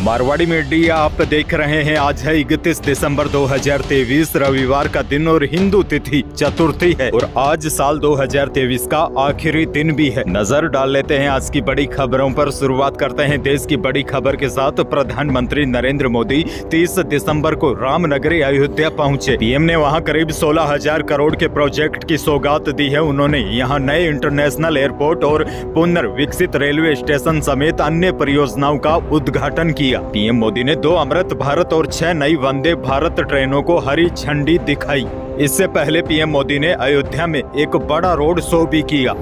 Marwari media आप देख रहे हैं। आज है 31 दिसंबर 2023 रविवार का दिन और हिंदू तिथि चतुर्थी है और आज साल 2023 का आखिरी दिन भी है। नजर डाल लेते हैं आज की बड़ी खबरों पर। शुरुआत करते हैं देश की बड़ी खबर के साथ। प्रधानमंत्री नरेंद्र मोदी 30 दिसंबर को रामनगरी अयोध्या पहुंचे। पीएम ने वहां करीब 16,000 करोड़ के प्रोजेक्ट की सौगात दी है। उन्होंने यहां नए इंटरनेशनल एयरपोर्ट और पुनर्विकसित रेलवे स्टेशन समेत अन्य परियोजनाओं का उद्घाटन किया। पीएम मोदी ने 2 अमृत भारत और 6 नई वंदे भारत ट्रेनों को हरी झंडी दिखाई। इससे पहले पीएम मोदी ने अयोध्या में एक बड़ा रोड शो भी किया।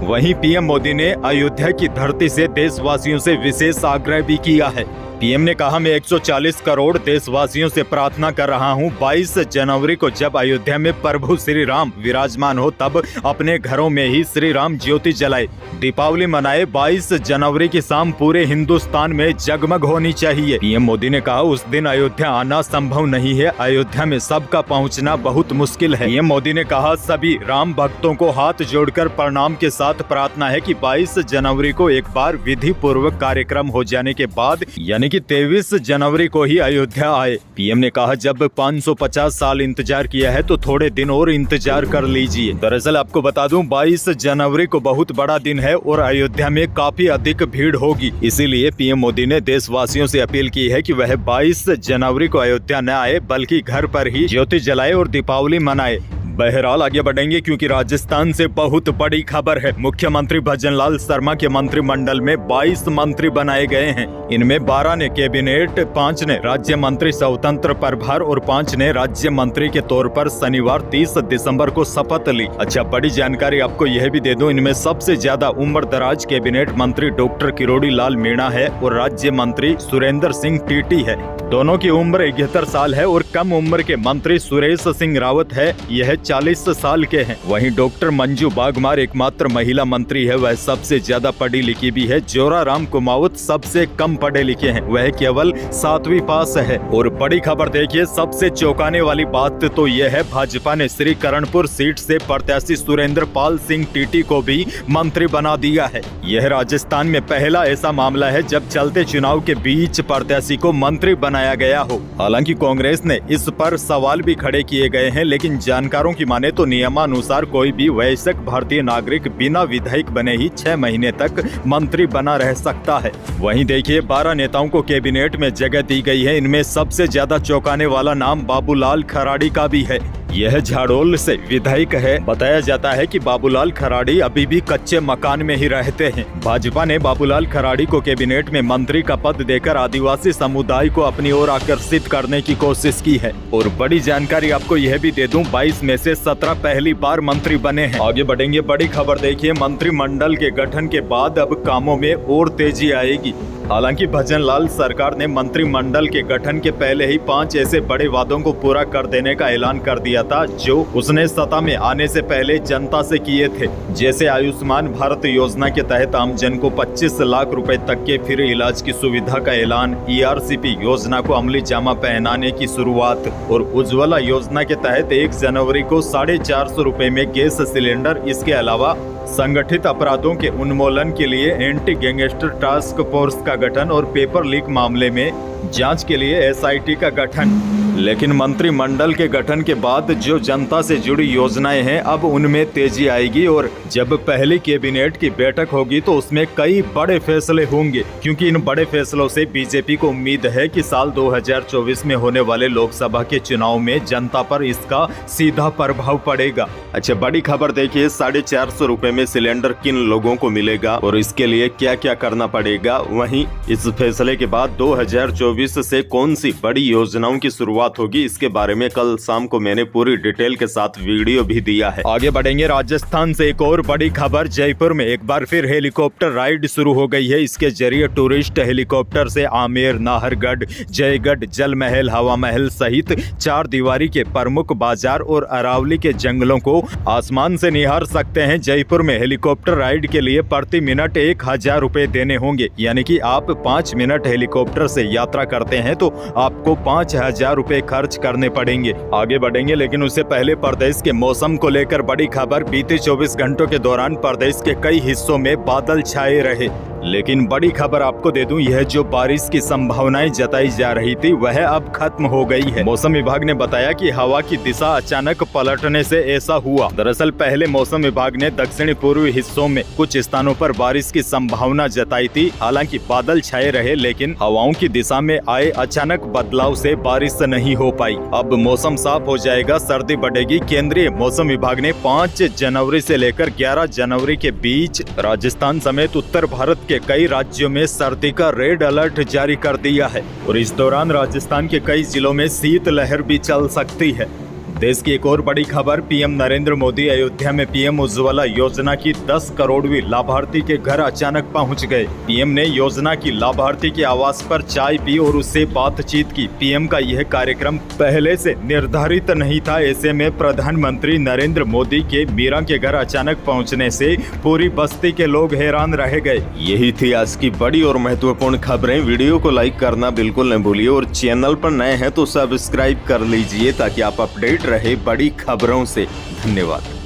वहीं पीएम मोदी ने अयोध्या की धरती से देशवासियों से विशेष आग्रह भी किया है। पीएम ने कहा, मैं 140 करोड़ देशवासियों से प्रार्थना कर रहा हूं, 22 जनवरी को जब अयोध्या में प्रभु श्री राम विराजमान हो तब अपने घरों में ही श्री राम ज्योति जलाए, दीपावली मनाए। 22 जनवरी की शाम पूरे हिंदुस्तान में जगमग होनी चाहिए। पीएम मोदी ने कहा, उस दिन अयोध्या आना संभव नहीं है, अयोध्या में सबका पहुंचना बहुत मुश्किल है। पीएम मोदी ने कहा, सभी राम भक्तों को हाथ जोड़कर प्रणाम के साथ प्रार्थना है कि 22 जनवरी को एक बार विधि पूर्वक कार्यक्रम हो जाने के बाद यानी कि 23 जनवरी को ही अयोध्या आए। पीएम ने कहा, जब 550 साल इंतजार किया है तो थोड़े दिन और इंतजार कर लीजिए। दरअसल आपको बता दूं, 22 जनवरी को बहुत बड़ा दिन है और अयोध्या में काफी अधिक भीड़ होगी। इसीलिए पीएम मोदी ने देशवासियों से अपील की है कि वह 22 जनवरी को अयोध्या न आए बल्कि घर पर ही ज्योति जलाए और दीपावली मनाए। बहरहाल आगे बढ़ेंगे क्योंकि राजस्थान से बहुत बड़ी खबर है। मुख्यमंत्री भजनलाल शर्मा के मंत्रिमंडल में 22 मंत्री बनाए गए हैं। इनमें 12 ने कैबिनेट, 5 ने राज्य मंत्री स्वतंत्र प्रभार और 5 ने राज्य मंत्री के तौर पर शनिवार 30 दिसंबर को शपथ ली। अच्छा, बड़ी जानकारी आपको यह भी दे दूं, इनमें सबसे ज्यादा उम्र दराज कैबिनेट मंत्री डॉक्टर किरोड़ी लाल मीणा है और राज्य मंत्री सुरेंद्र सिंह टीटी है। दोनों की उम्र 71 साल है और कम उम्र के मंत्री सुरेश सिंह रावत है, यह 40 साल के हैं। वहीं डॉक्टर मंजू बागमार एकमात्र महिला मंत्री है, वह सबसे ज्यादा पढ़ी लिखी भी है। जोरा राम कुमावत सबसे कम पढ़े लिखे हैं, वह केवल 7वीं पास है। और बड़ी खबर देखिए, सबसे चौंकाने वाली बात तो यह है, भाजपा ने श्री करणपुर सीट से प्रत्याशी सुरेंद्र पाल सिंह टीटी को भी मंत्री बना दिया है। यह राजस्थान में पहला ऐसा मामला है जब चलते चुनाव के बीच प्रत्याशी को मंत्री बनाया गया हो। हालांकि कांग्रेस ने इस पर सवाल भी खड़े किए गए हैं, लेकिन जानकारों की माने तो नियमानुसार कोई भी वयस्क भारतीय नागरिक बिना विधायक बने ही 6 महीने तक मंत्री बना रह सकता है। वहीं देखिए, 12 नेताओं को कैबिनेट में जगह दी गई है। इनमें सबसे ज्यादा चौंकाने वाला नाम बाबूलाल खराड़ी का भी है। यह झाड़ोल से विधायक है। बताया जाता है कि बाबूलाल खराड़ी अभी भी कच्चे मकान में ही रहते हैं। भाजपा ने बाबूलाल खराड़ी को कैबिनेट में मंत्री का पद देकर आदिवासी समुदाय को अपनी ओर आकर्षित करने की कोशिश की है। और बड़ी जानकारी आपको यह भी दे दूं, 22 में से 17 पहली बार मंत्री बने हैं। आगे बढ़ेंगे, बड़ी खबर देखिए, मंत्रिमंडल के गठन के बाद अब कामों में और तेजी आएगी। हालांकि भजनलाल सरकार ने मंत्रिमंडल के गठन के पहले ही 5 ऐसे बड़े वादों को पूरा कर देने का ऐलान कर दिया था जो उसने सत्ता में आने से पहले जनता से किए थे। जैसे आयुष्मान भारत योजना के तहत आमजन को 25 लाख रुपए तक के फ्री इलाज की सुविधा का ऐलान, ERCP योजना को अमली जामा पहनाने की शुरुआत और उज्ज्वला योजना के तहत 1 जनवरी को 450 रुपए में गैस सिलेंडर। इसके अलावा संगठित अपराधों के उन्मूलन के लिए एंटी गैंगस्टर टास्क फोर्स का गठन और पेपर लीक मामले में जांच के लिए SIT का गठन। लेकिन मंत्रिमंडल के गठन के बाद जो जनता से जुड़ी योजनाएं हैं अब उनमें तेजी आएगी और जब पहली कैबिनेट की बैठक होगी तो उसमें कई बड़े फैसले होंगे, क्योंकि इन बड़े फैसलों से बीजेपी को उम्मीद है कि साल 2024 में होने वाले लोकसभा के चुनाव में जनता पर इसका सीधा प्रभाव पड़ेगा। अच्छा, बड़ी खबर देखिए, 450 रुपए में सिलेंडर किन लोगों को मिलेगा और इसके लिए क्या क्या करना पड़ेगा। वहीं इस फैसले के बाद 2024 से कौन सी बड़ी योजनाओं की शुरुआत होगी, इसके बारे में कल शाम को मैंने पूरी डिटेल के साथ वीडियो भी दिया है। आगे बढ़ेंगे, राजस्थान से एक और बड़ी खबर, जयपुर में एक बार फिर हेलीकॉप्टर राइड शुरू हो गई है। इसके जरिए टूरिस्ट हेलीकॉप्टर से आमेर, नाहरगढ़, जयगढ़, जल महल, हवा महल सहित 4 दीवारी के प्रमुख बाजार और अरावली के जंगलों को आसमान से निहार सकते हैं। जयपुर में हेलीकॉप्टर राइड के लिए प्रति मिनट 1000 रुपए देने होंगे, यानी कि आप 5 मिनट हेलीकॉप्टर से यात्रा करते हैं तो आपको 5000 रुपए खर्च करने पड़ेंगे। आगे बढ़ेंगे, लेकिन उससे पहले प्रदेश के मौसम को लेकर बड़ी खबर। बीते 24 घंटों के दौरान प्रदेश के कई हिस्सों में बादल छाए रहे। लेकिन बड़ी खबर आपको दे दूं, यह जो बारिश की संभावनाएं जताई जा रही थी वह अब खत्म हो गई है। मौसम विभाग ने बताया कि हवा की दिशा अचानक पलटने से ऐसा हुआ। दरअसल पहले मौसम विभाग ने दक्षिणी पूर्वी हिस्सों में कुछ स्थानों पर बारिश की संभावना जताई थी। हालांकि बादल छाए रहे, लेकिन हवाओं की दिशा में आए अचानक बदलाव से बारिश नहीं हो पाई। अब मौसम साफ हो जाएगा, सर्दी बढ़ेगी। केंद्रीय मौसम विभाग ने 5 जनवरी से लेकर 11 जनवरी के बीच राजस्थान समेत उत्तर भारत के कई राज्यों में सर्दी का रेड अलर्ट जारी कर दिया है और इस दौरान राजस्थान के कई जिलों में शीतलहर भी चल सकती है। देश की एक और बड़ी खबर, पीएम नरेंद्र मोदी अयोध्या में पीएम उज्ज्वला योजना की 10 करोड़वीं लाभार्थी के घर अचानक पहुंच गए। पीएम ने योजना की लाभार्थी के आवास पर चाय पी और उससे बातचीत की। पीएम का यह कार्यक्रम पहले से निर्धारित नहीं था। ऐसे में प्रधानमंत्री नरेंद्र मोदी के मीरा के घर अचानक पहुँचने से पूरी बस्ती के लोग हैरान रह गए। यही थी आज की बड़ी और महत्वपूर्ण खबरें। वीडियो को लाइक करना बिल्कुल न भूलिए और चैनल पर नए हैं तो सब्सक्राइब कर लीजिए ताकि आप अपडेट रहे बड़ी खबरों से। धन्यवाद।